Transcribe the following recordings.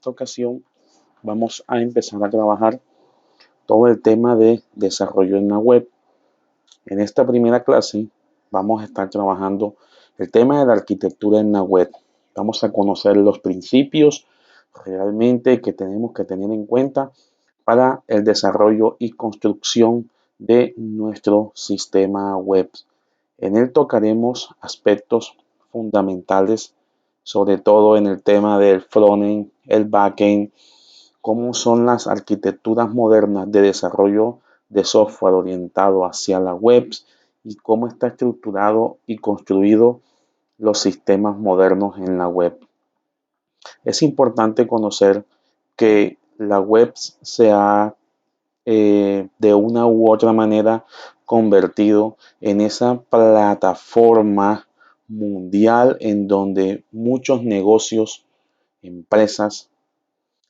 esta ocasión vamos a empezar a trabajar todo el tema de desarrollo en la web. En esta primera clase vamos a estar trabajando el tema de la arquitectura en la web. Vamos a conocer los principios realmente que tenemos que tener en cuenta para el desarrollo y construcción de nuestro sistema web. En él tocaremos aspectos fundamentales, sobre todo en el tema del frontend, el backend, cómo son las arquitecturas modernas de desarrollo de software orientado hacia la web y cómo está estructurado y construido los sistemas modernos en la web. Es importante conocer que la web se ha de una u otra manera convertido en esa plataforma mundial en donde muchos negocios, empresas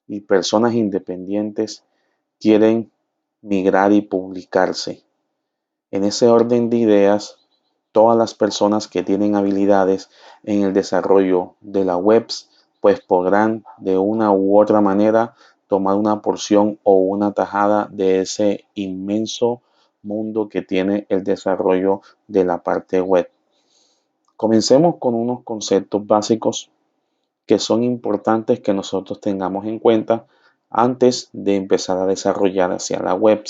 y personas independientes quieren migrar y publicarse. En ese orden de ideas, todas las personas que tienen habilidades en el desarrollo de la web, pues podrán de una u otra manera tomar una porción o una tajada de ese inmenso mundo que tiene el desarrollo de la parte web. Comencemos con unos conceptos básicos que son importantes que nosotros tengamos en cuenta antes de empezar a desarrollar hacia la web.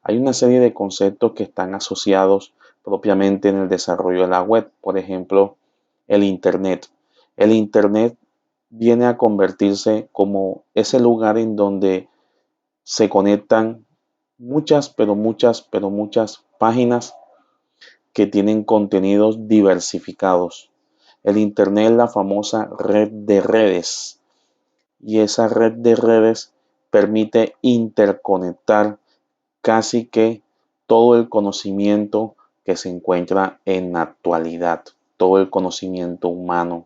Hay una serie de conceptos que están asociados propiamente en el desarrollo de la web. Por ejemplo, el Internet. El Internet viene a convertirse como ese lugar en donde se conectan muchas páginas que tienen contenidos diversificados. El Internet es la famosa red de redes y esa red de redes permite interconectar casi que todo el conocimiento que se encuentra en la actualidad, todo el conocimiento humano.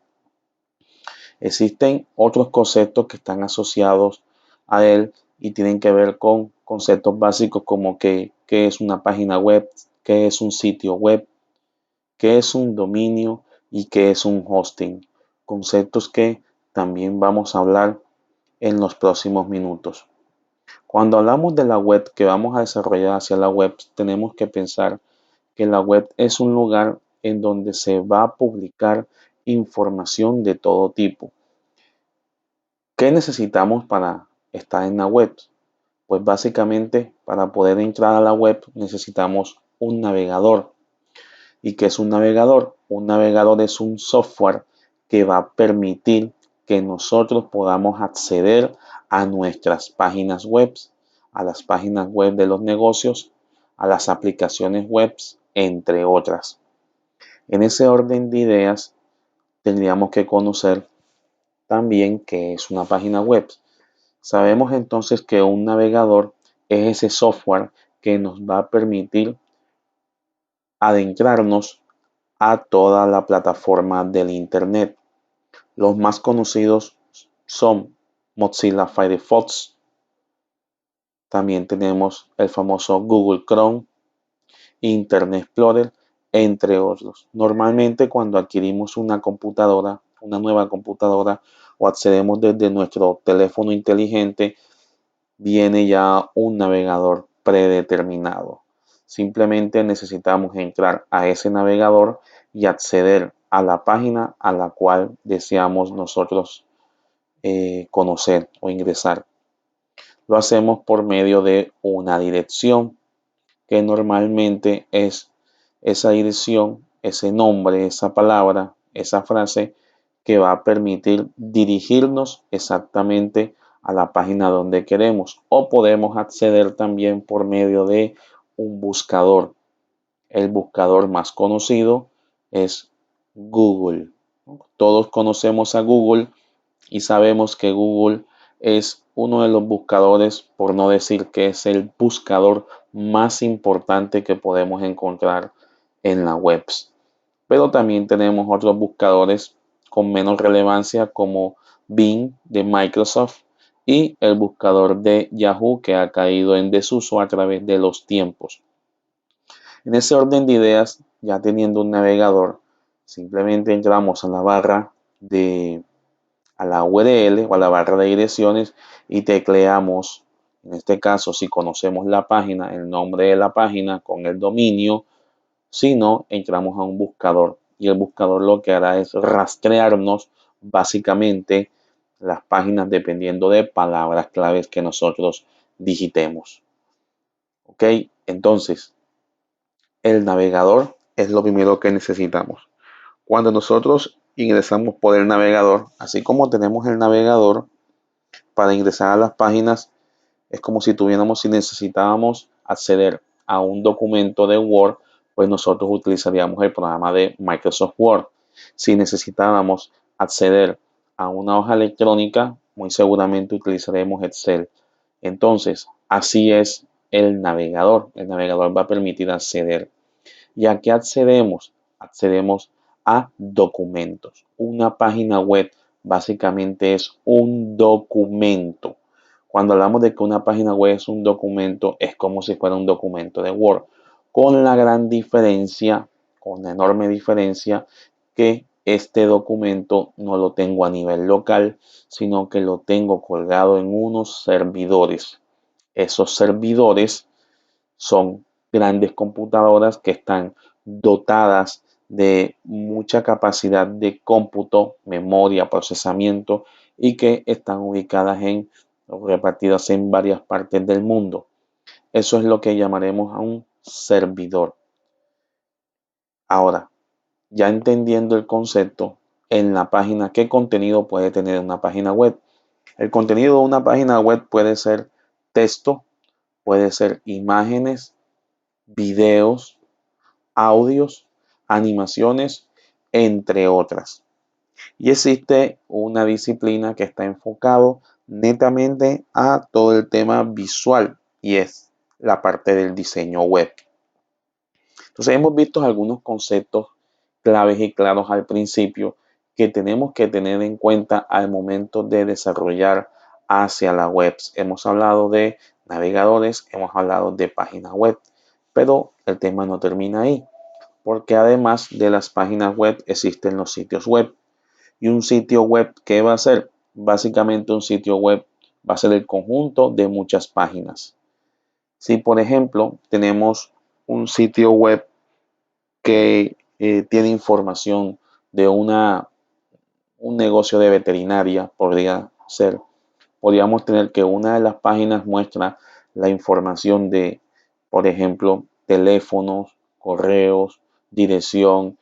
Existen otros conceptos que están asociados a él y tienen que ver con conceptos básicos como qué es una página web, qué es un sitio web, qué es un dominio y qué es un hosting. Conceptos que también vamos a hablar en los próximos minutos. Cuando hablamos de la web que vamos a desarrollar hacia la web, tenemos que pensar que la web es un lugar en donde se va a publicar información de todo tipo. ¿Qué necesitamos para estar en la web? Pues básicamente para poder entrar a la web necesitamos un navegador. ¿Y qué es un navegador? Un navegador es un software que va a permitir que nosotros podamos acceder a nuestras páginas web, a las páginas web de los negocios, a las aplicaciones web, entre otras. En ese orden de ideas, tendríamos que conocer también qué es una página web. Sabemos entonces que un navegador es ese software que nos va a permitir adentrarnos a toda la plataforma del Internet. Los más conocidos son Mozilla Firefox. También tenemos el famoso Google Chrome, Internet Explorer, entre otros. Normalmente cuando adquirimos una computadora, una nueva computadora o accedemos desde nuestro teléfono inteligente, viene ya un navegador predeterminado. Simplemente necesitamos entrar a ese navegador y acceder a la página a la cual deseamos nosotros conocer o ingresar. Lo hacemos por medio de una dirección que normalmente es esa dirección, ese nombre, esa palabra, esa frase que va a permitir dirigirnos exactamente a la página donde queremos, o podemos acceder también por medio de un buscador. El buscador más conocido es Google. Todos conocemos a Google y sabemos que Google es uno de los buscadores, por no decir que es el buscador más importante que podemos encontrar en la web. Pero también tenemos otros buscadores con menos relevancia como Bing de Microsoft y el buscador de Yahoo, que ha caído en desuso a través de los tiempos. En ese orden de ideas, ya teniendo un navegador, simplemente entramos a la barra de a la URL o a la barra de direcciones y tecleamos, en este caso si conocemos la página, el nombre de la página con el dominio. Si no, entramos a un buscador y el buscador lo que hará es rastrearnos básicamente las páginas dependiendo de palabras claves que nosotros digitemos. Ok, entonces el navegador es lo primero que necesitamos. Cuando nosotros ingresamos por el navegador, así como tenemos el navegador para ingresar a las páginas, es como si si necesitábamos acceder a un documento de Word, pues nosotros utilizaríamos el programa de Microsoft Word. Si necesitábamos acceder a una hoja electrónica, muy seguramente utilizaremos Excel. Entonces, así es el navegador. El navegador va a permitir acceder. ¿Y a qué accedemos? Accedemos a documentos. Una página web básicamente es un documento. Cuando hablamos de que una página web es un documento, es como si fuera un documento de Word, con la gran diferencia, con la enorme diferencia, que este documento no lo tengo a nivel local, sino que lo tengo colgado en unos servidores. Esos servidores son grandes computadoras que están dotadas de mucha capacidad de cómputo, memoria, procesamiento y que están ubicadas repartidas en varias partes del mundo. Eso es lo que llamaremos a un servidor. Ahora, ya entendiendo el concepto, en la página, ¿qué contenido puede tener una página web? El contenido de una página web puede ser texto, puede ser imágenes, videos, audios, animaciones, entre otras. Y existe una disciplina que está enfocado netamente a todo el tema visual y es la parte del diseño web. Entonces hemos visto algunos conceptos claves y claros al principio que tenemos que tener en cuenta al momento de desarrollar hacia la web. Hemos hablado de navegadores, hemos hablado de páginas web, pero el tema no termina ahí, porque además de las páginas web existen los sitios web. Y un sitio web, ¿qué va a ser? Básicamente un sitio web va a ser el conjunto de muchas páginas. Si por ejemplo tenemos un sitio web que tiene información de un negocio de veterinaria, podríamos tener que una de las páginas muestra la información de, por ejemplo, teléfonos, correos, dirección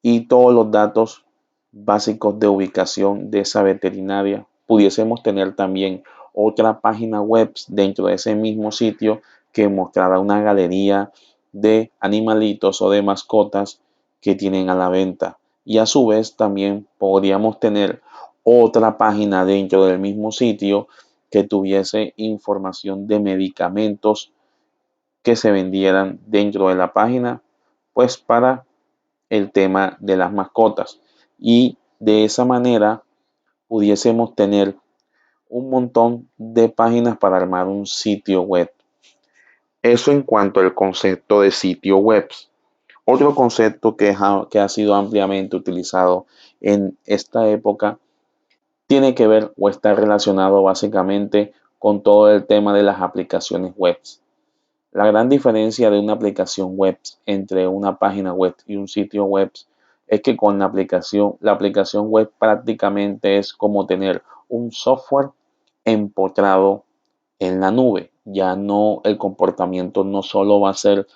y todos los datos básicos de ubicación de esa veterinaria. Pudiésemos tener también otra página web dentro de ese mismo sitio que mostrará una galería de animalitos o de mascotas que tienen a la venta. Y a su vez también podríamos tener otra página dentro del mismo sitio que tuviese información de medicamentos que se vendieran dentro de la página, pues para el tema de las mascotas. Y de esa manera pudiésemos tener un montón de páginas para armar un sitio web. Eso en cuanto al concepto de sitio web. Otro concepto que ha sido ampliamente utilizado en esta época tiene que ver o está relacionado básicamente con todo el tema de las aplicaciones web. La gran diferencia de una aplicación web entre una página web y un sitio web es que con la aplicación web prácticamente es como tener un software empotrado en la nube. Ya no, el comportamiento no solo va a ser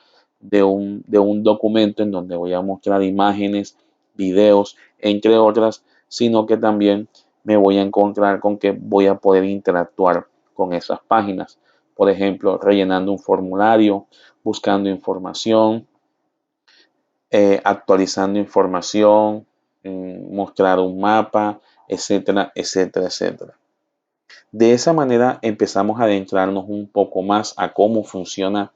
de un documento en donde voy a mostrar imágenes, videos, entre otras, sino que también me voy a encontrar con que voy a poder interactuar con esas páginas. Por ejemplo, rellenando un formulario, buscando información, actualizando información, mostrar un mapa, etcétera, etcétera, etcétera. De esa manera empezamos a adentrarnos un poco más a cómo funciona,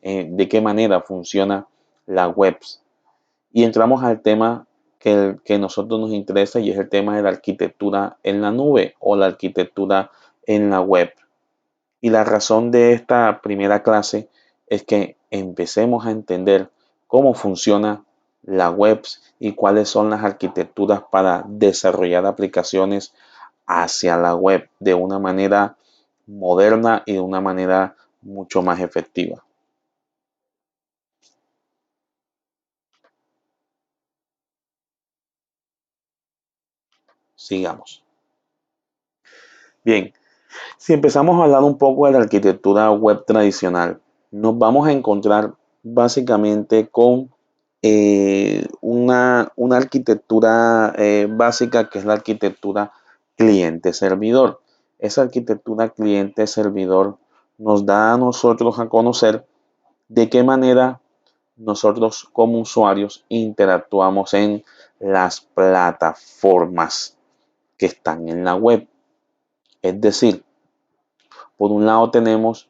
de qué manera funciona la web. Y entramos al tema que a nosotros nos interesa y es el tema de la arquitectura en la nube o la arquitectura en la web. Y la razón de esta primera clase es que empecemos a entender cómo funciona la web y cuáles son las arquitecturas para desarrollar aplicaciones hacia la web de una manera moderna y de una manera mucho más efectiva. Sigamos. Bien, si empezamos a hablar un poco de la arquitectura web tradicional, nos vamos a encontrar básicamente con una arquitectura básica que es la arquitectura cliente-servidor. Esa arquitectura cliente-servidor nos da a nosotros a conocer de qué manera nosotros como usuarios interactuamos en las plataformas que están en la web. Es decir, por un lado tenemos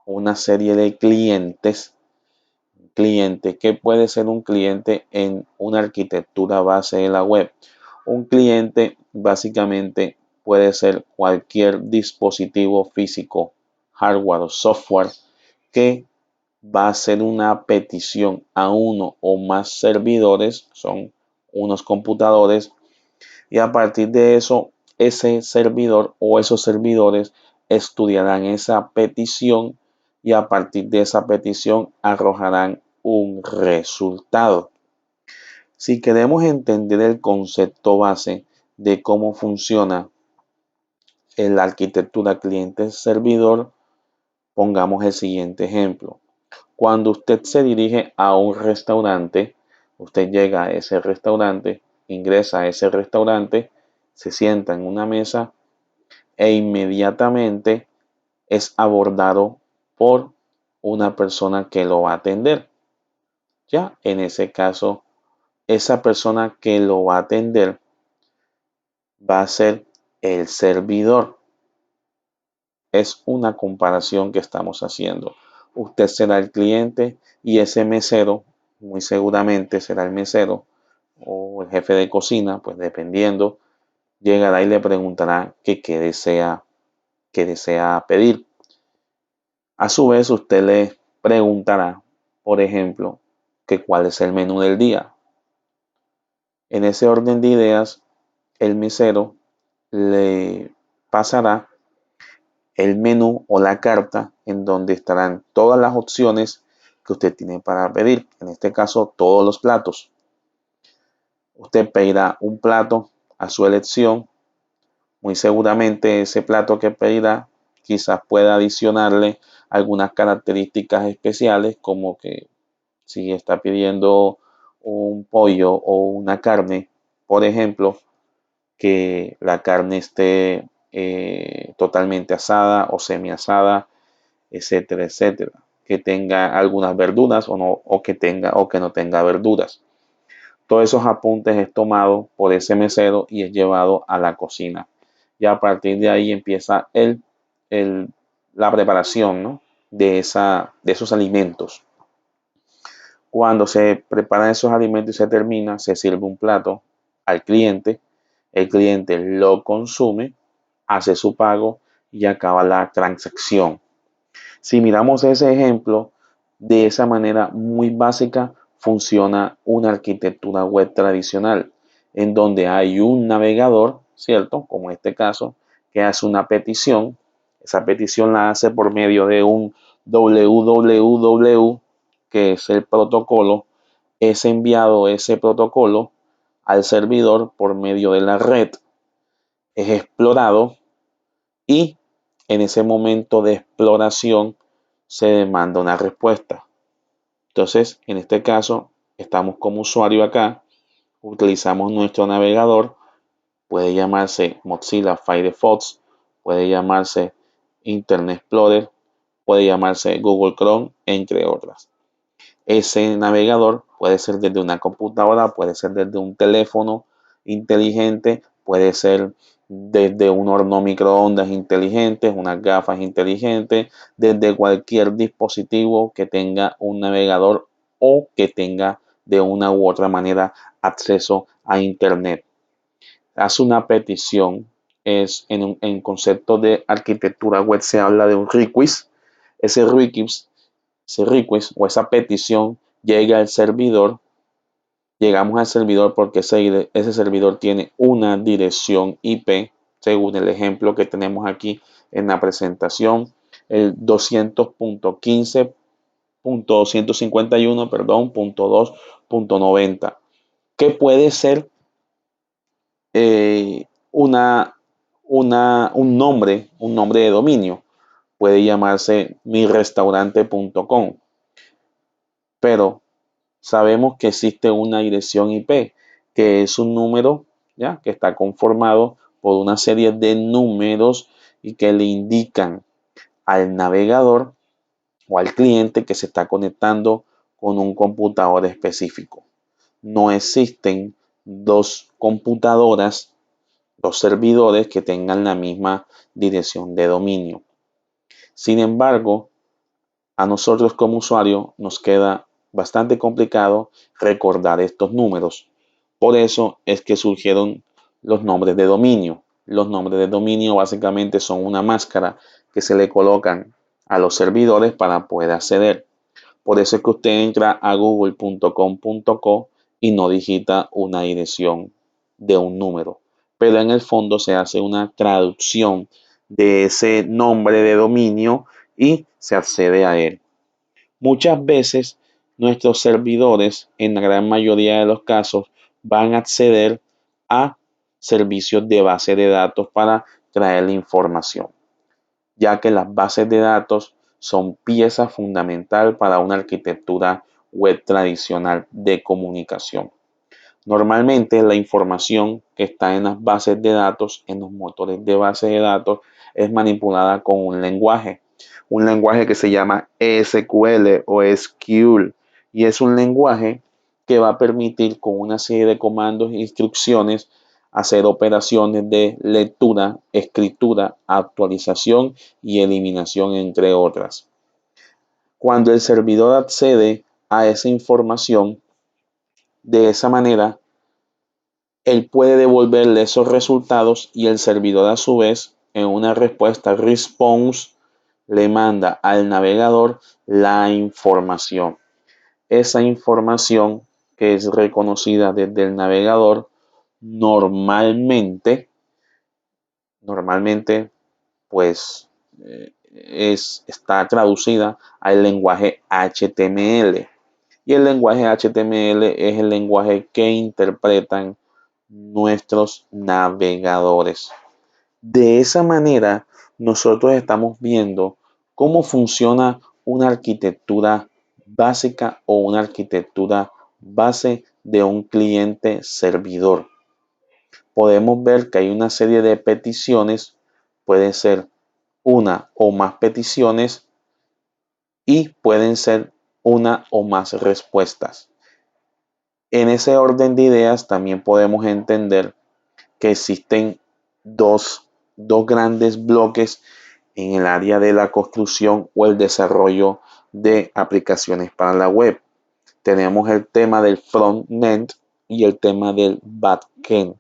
una serie de clientes. Cliente, ¿qué puede ser un cliente en una arquitectura base de la web? Un cliente básicamente puede ser cualquier dispositivo físico, hardware o software que va a hacer una petición a uno o más servidores, son unos computadores, y a partir de eso, ese servidor o esos servidores estudiarán esa petición y a partir de esa petición arrojarán un resultado. Si queremos entender el concepto base de cómo funciona la arquitectura cliente-servidor, pongamos el siguiente ejemplo. Cuando usted se dirige a un restaurante, usted llega a ese restaurante, ingresa a ese restaurante, se sienta en una mesa e inmediatamente es abordado por una persona que lo va a atender. Ya en ese caso, esa persona que lo va a atender va a ser el servidor. Es una comparación que estamos haciendo. Usted será el cliente y ese mesero, muy seguramente será el mesero o el jefe de cocina, pues dependiendo, llegará y le preguntará qué desea pedir. A su vez, usted le preguntará, por ejemplo, que cuál es el menú del día. En ese orden de ideas, el mesero le pasará el menú o la carta en donde estarán todas las opciones que usted tiene para pedir. En este caso, todos los platos. Usted pedirá un plato a su elección. Muy seguramente ese plato que pedirá quizás pueda adicionarle algunas características especiales, como que si está pidiendo un pollo o una carne, por ejemplo, que la carne esté totalmente asada o semi asada, etcétera, etcétera. Que tenga algunas verduras o no, o que no tenga verduras. Todos esos apuntes es tomado por ese mesero y es llevado a la cocina. Y a partir de ahí empieza la preparación, ¿no? de esos alimentos. Cuando se preparan esos alimentos y se termina, se sirve un plato al cliente. El cliente lo consume, hace su pago y acaba la transacción. Si miramos ese ejemplo, de esa manera muy básica funciona una arquitectura web tradicional, en donde hay un navegador, ¿cierto? Como en este caso, que hace una petición. Esa petición la hace por medio de un www, que es el protocolo. Es enviado ese protocolo al servidor por medio de la red. Es explorado y en ese momento de exploración se demanda una respuesta. Entonces, en este caso, estamos como usuario acá, utilizamos nuestro navegador, puede llamarse Mozilla Firefox, puede llamarse Internet Explorer, puede llamarse Google Chrome, entre otras. Ese navegador puede ser desde una computadora, puede ser desde un teléfono inteligente, puede ser desde un horno microondas inteligente, unas gafas inteligentes, desde cualquier dispositivo que tenga un navegador o que tenga de una u otra manera acceso a Internet. Hace una petición, en concepto de arquitectura web se habla de un request. Ese request o esa petición llega al servidor. Llegamos al servidor porque ese servidor tiene una dirección IP, según el ejemplo que tenemos aquí en la presentación, el 200.15.151, perdón, .2.90, que puede ser un nombre de dominio. Puede llamarse mirestaurante.com, pero sabemos que existe una dirección IP, que es un número, ¿ya?, que está conformado por una serie de números y que le indican al navegador o al cliente que se está conectando con un computador específico. No existen dos computadoras, dos servidores que tengan la misma dirección de dominio. Sin embargo, a nosotros como usuario nos queda bastante complicado recordar estos números. Por eso es que surgieron los nombres de dominio. Los nombres de dominio básicamente son una máscara que se le colocan a los servidores para poder acceder. Por eso es que usted entra a google.com.co y no digita una dirección de un número. Pero en el fondo se hace una traducción de ese nombre de dominio y se accede a él. Muchas veces nuestros servidores, en la gran mayoría de los casos, van a acceder a servicios de base de datos para traer la información, ya que las bases de datos son pieza fundamental para una arquitectura web tradicional de comunicación. Normalmente la información que está en las bases de datos, en los motores de base de datos, es manipulada con un lenguaje que se llama SQL o SQL, y es un lenguaje que va a permitir con una serie de comandos e instrucciones hacer operaciones de lectura, escritura, actualización y eliminación, entre otras. Cuando el servidor accede a esa información, de esa manera, él puede devolverle esos resultados y el servidor a su vez, en una respuesta response, le manda al navegador la información. Esa información que es reconocida desde el navegador normalmente pues está traducida al lenguaje HTML. Y el lenguaje HTML es el lenguaje que interpretan nuestros navegadores. De esa manera, nosotros estamos viendo cómo funciona una arquitectura básica o una arquitectura base de un cliente servidor. Podemos ver que hay una serie de peticiones, puede ser una o más peticiones y pueden ser una o más respuestas. En ese orden de ideas también podemos entender que existen dos grandes bloques en el área de la construcción o el desarrollo de aplicaciones para la web. Tenemos el tema del front-end y el tema del back-end.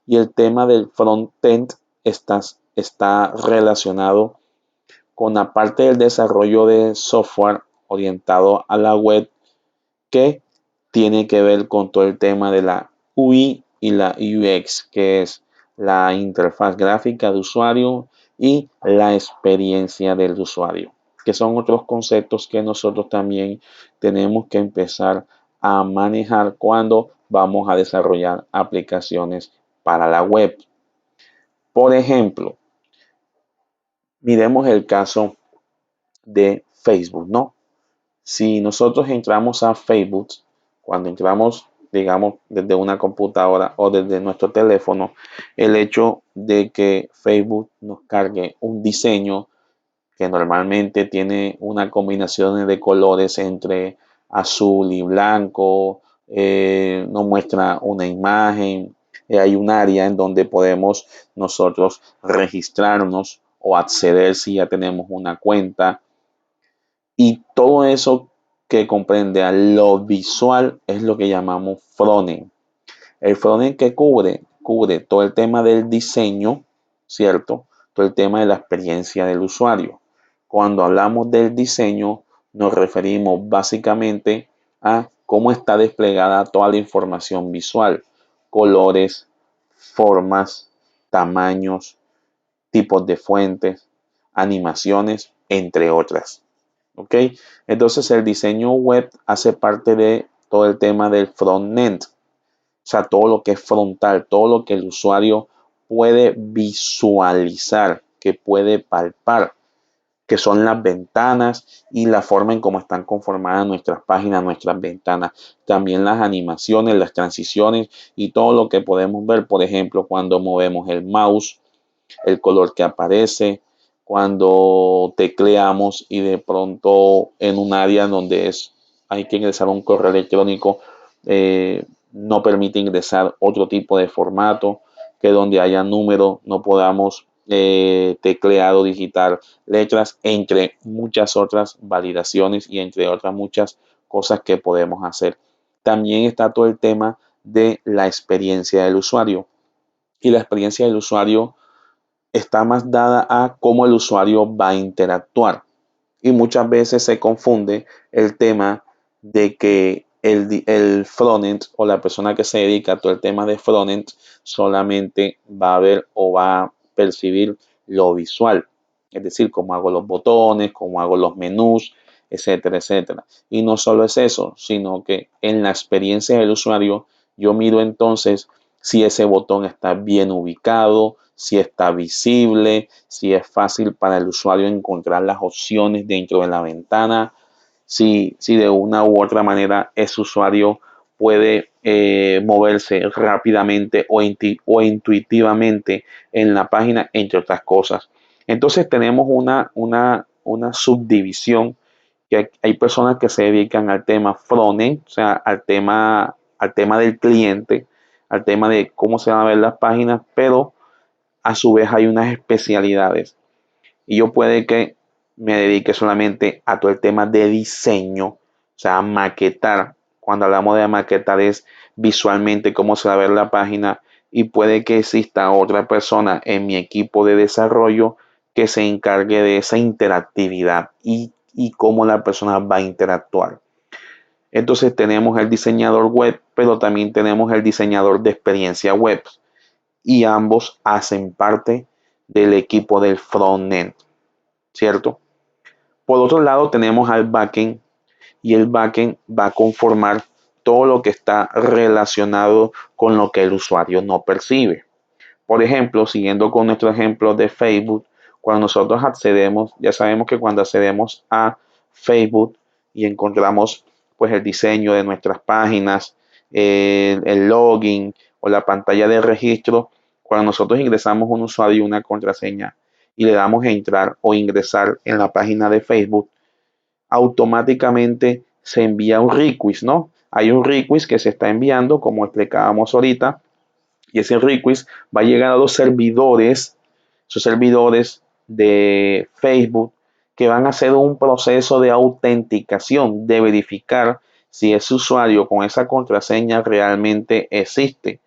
Y el tema del front-end está relacionado con la parte del desarrollo de software orientado a la web, que tiene que ver con todo el tema de la UI y la UX, que es la interfaz gráfica de usuario y la experiencia del usuario, que son otros conceptos que nosotros también tenemos que empezar a manejar cuando vamos a desarrollar aplicaciones para la web. Por ejemplo, miremos el caso de Facebook, ¿no? Si nosotros entramos a Facebook, cuando entramos, digamos, desde una computadora o desde nuestro teléfono, el hecho de que Facebook nos cargue un diseño que normalmente tiene una combinación de colores entre azul y blanco, nos muestra una imagen, hay un área en donde podemos nosotros registrarnos o acceder si ya tenemos una cuenta, y todo eso que comprende a lo visual es lo que llamamos frontend. El frontend que cubre todo el tema del diseño, ¿cierto? Todo el tema de la experiencia del usuario. Cuando hablamos del diseño, nos referimos básicamente a cómo está desplegada toda la información visual: colores, formas, tamaños, tipos de fuentes, animaciones, entre otras. ¿Ok? Entonces el diseño web hace parte de todo el tema del front-end. O sea, todo lo que es frontal, todo lo que el usuario puede visualizar, que puede palpar, que son las ventanas y la forma en cómo están conformadas nuestras páginas, nuestras ventanas. También las animaciones, las transiciones y todo lo que podemos ver, por ejemplo, cuando movemos el mouse, el color que aparece, cuando tecleamos y de pronto en un área donde hay que ingresar un correo electrónico, no permite ingresar otro tipo de formato, que donde haya número no podamos teclear o digitar letras, entre muchas otras validaciones y entre otras muchas cosas que podemos hacer. También está todo el tema de la experiencia del usuario. Y la experiencia del usuario está más dada a cómo el usuario va a interactuar. Y muchas veces se confunde el tema de que el frontend o la persona que se dedica a todo el tema de frontend solamente va a ver o va a percibir lo visual. Es decir, cómo hago los botones, cómo hago los menús, etcétera, etcétera. Y no solo es eso, sino que en la experiencia del usuario yo miro entonces si ese botón está bien ubicado, si está visible, si es fácil para el usuario encontrar las opciones dentro de la ventana, si de una u otra manera ese usuario puede moverse rápidamente o intuitivamente en la página, entre otras cosas. Entonces tenemos una subdivisión, que hay personas que se dedican al tema frontend, o sea, al tema del cliente, al tema de cómo se van a ver las páginas, pero a su vez hay unas especialidades. Y yo puede que me dedique solamente a todo el tema de diseño, o sea, maquetar. Cuando hablamos de maquetar es visualmente cómo se va a ver la página, y puede que exista otra persona en mi equipo de desarrollo que se encargue de esa interactividad y cómo la persona va a interactuar. Entonces tenemos el diseñador web, pero también tenemos el diseñador de experiencia web, y ambos hacen parte del equipo del frontend, ¿cierto? Por otro lado tenemos al backend, y el backend va a conformar todo lo que está relacionado con lo que el usuario no percibe. Por ejemplo, siguiendo con nuestro ejemplo de Facebook, cuando nosotros accedemos, ya sabemos que cuando accedemos a Facebook y encontramos pues el diseño de nuestras páginas, el login o la pantalla de registro, cuando nosotros ingresamos un usuario y una contraseña y le damos a entrar o ingresar en la página de Facebook, automáticamente se envía un request, ¿no? Hay un request que se está enviando, como explicábamos ahorita, y ese request va a llegar a los servidores, esos servidores de Facebook, que van a hacer un proceso de autenticación, de verificar si ese usuario con esa contraseña realmente existe.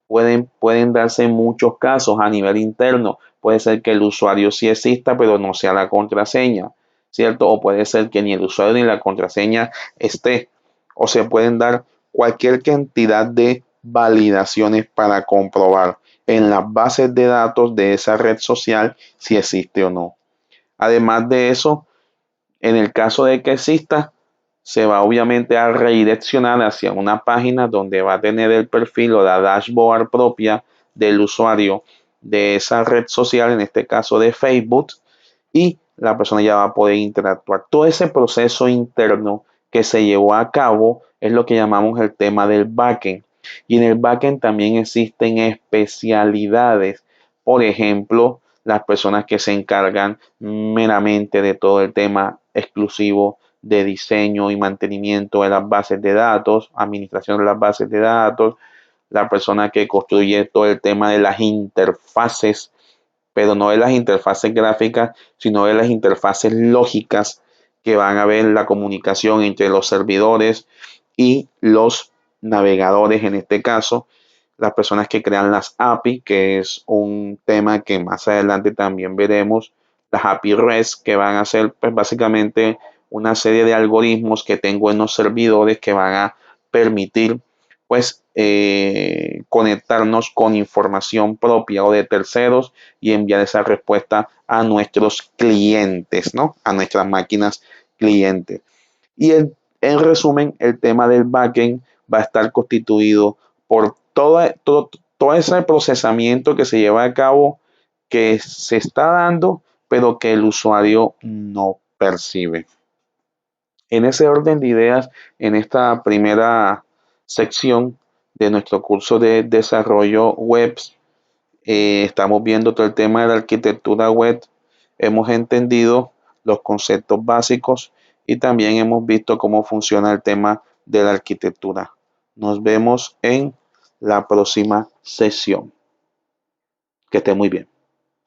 Pueden darse muchos casos a nivel interno. Puede ser que el usuario sí exista, pero no sea la contraseña, ¿cierto? O puede ser que ni el usuario ni la contraseña esté. O se pueden dar cualquier cantidad de validaciones para comprobar en las bases de datos de esa red social si existe o no. Además de eso, en el caso de que exista, se va obviamente a redireccionar hacia una página donde va a tener el perfil o la dashboard propia del usuario de esa red social, en este caso de Facebook, y la persona ya va a poder interactuar. Todo ese proceso interno que se llevó a cabo es lo que llamamos el tema del backend. Y en el backend también existen especialidades. Por ejemplo, las personas que se encargan meramente de todo el tema exclusivo de diseño y mantenimiento de las bases de datos, administración de las bases de datos, la persona que construye todo el tema de las interfaces, pero no de las interfaces gráficas, sino de las interfaces lógicas que van a ver la comunicación entre los servidores y los navegadores, en este caso, las personas que crean las API, que es un tema que más adelante también veremos, las API REST, que van a ser pues básicamente una serie de algoritmos que tengo en los servidores que van a permitir pues conectarnos con información propia o de terceros y enviar esa respuesta a nuestros clientes, ¿no? A nuestras máquinas clientes. Y en resumen, el tema del backend va a estar constituido por todo ese procesamiento que se lleva a cabo, que se está dando, pero que el usuario no percibe. En ese orden de ideas, en esta primera sección de nuestro curso de desarrollo web, estamos viendo todo el tema de la arquitectura web, hemos entendido los conceptos básicos y también hemos visto cómo funciona el tema de la arquitectura. Nos vemos en la próxima sesión. Que esté muy bien.